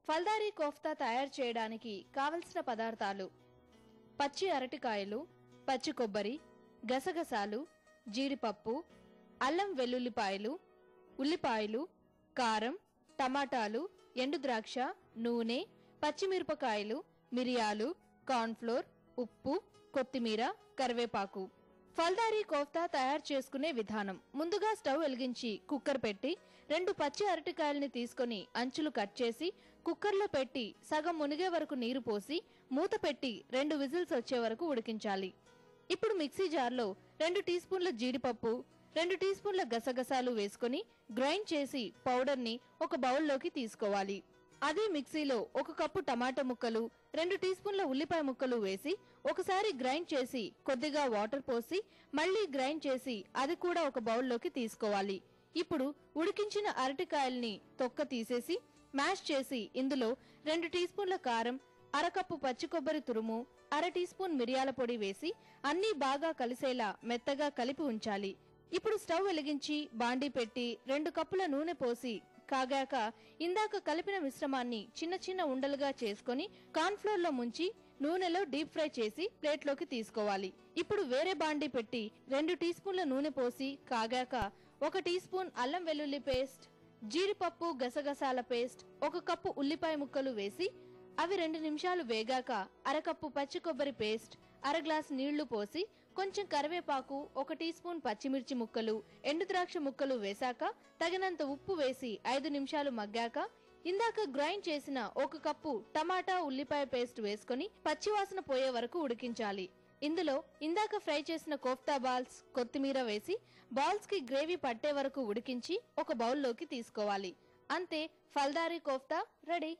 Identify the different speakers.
Speaker 1: ఫల్దారీ కోఫ్తా తయారు చేయడానికి కావలసిన పదార్థాలు: పచ్చి అరటికాయలు, పచ్చి కొబ్బరి, గసగసాలు, జీడిపప్పు, అల్లం వెల్లుల్లిపాయలు, ఉల్లిపాయలు, కారం, టమాటాలు, ఎండుద్రాక్ష, నూనె, పచ్చిమిరపకాయలు, మిరియాలు, కార్న్ఫ్లోర్, ఉప్పు, కొత్తిమీర, కరివేపాకు. ఫల్దారీ కోఫ్తా తయారు చేసుకునే విధానం: ముందుగా స్టవ్ వెలిగించి కుక్కర్ పెట్టి 2 పచ్చి అరటికాయల్ని తీసుకుని అంచులు కట్ చేసి కుక్కర్లో పెట్టి సగం మునిగే వరకు నీరు పోసి మూత పెట్టి 2 విజిల్స్ వచ్చే వరకు ఉడికించాలి. ఇప్పుడు మిక్సీ జార్లో 2 టీ స్పూన్ల జీడిపప్పు, 2 టీ స్పూన్ల గసగసాలు వేసుకుని గ్రైండ్ చేసి పౌడర్ని ఒక బౌల్లోకి తీసుకోవాలి. అదే మిక్సీలో 1 కప్పు టమాటా ముక్కలు, 2 టీ స్పూన్ల ఉల్లిపాయ ముక్కలు వేసి ఒకసారి గ్రైండ్ చేసి కొద్దిగా వాటర్ పోసి మళ్లీ గ్రైండ్ చేసి అది కూడా ఒక బౌల్లోకి తీసుకోవాలి. ఇప్పుడు ఉడికించిన అరటికాయల్ని తొక్క తీసేసి మ్యాష్ చేసి ఇందులో 2 టీ స్పూన్ల కారం, అరకప్పు పచ్చి కొబ్బరి తురుము, 1/2 టీ స్పూన్ మిరియాల పొడి వేసి అన్నీ బాగా కలిసేలా మెత్తగా కలిపి ఉంచాలి. ఇప్పుడు స్టవ్ వెలిగించి బాండీ పెట్టి 2 కప్పుల నూనె పోసి కాగాక ఇందాక కలిపిన మిశ్రమాన్ని చిన్న చిన్న ఉండలుగా చేసుకుని కార్న్ఫ్లోర్ లో ముంచి నూనెలో డీప్ ఫ్రై చేసి ప్లేట్లోకి తీసుకోవాలి. ఇప్పుడు వేరే బాండీ పెట్టి 2 టీ స్పూన్ల నూనె పోసి కాగాక 1 టీ స్పూన్ అల్లం వెల్లుల్లి పేస్ట్, జీడిపప్పు గసగసాల పేస్ట్, 1 కప్పు ఉల్లిపాయ ముక్కలు వేసి అవి 2 నిమిషాలు వేగాక అరకప్పు పచ్చి కొబ్బరి పేస్ట్, 1/2 గ్లాస్ నీళ్లు పోసి కొంచెం కరివేపాకు, 1 టీ స్పూన్ పచ్చిమిర్చి ముక్కలు, ఎండుద్రాక్ష ముక్కలు వేశాక తగినంత ఉప్పు వేసి 5 నిమిషాలు మగ్గాక ఇందాక గ్రైండ్ చేసిన 1 కప్పు టమాటా ఉల్లిపాయ పేస్ట్ వేసుకుని పచ్చివాసన పోయే వరకు ఉడికించాలి. ఇందులో ఇందాక ఫ్రై చేసిన కోఫ్తా బాల్స్, కొత్తిమీర వేసి బాల్స్ కి గ్రేవీ పట్టే వరకు ఉడికించి ఒక బౌల్లోకి తీసుకోవాలి. అంతే, ఫల్దారీ కోఫ్తా రెడీ.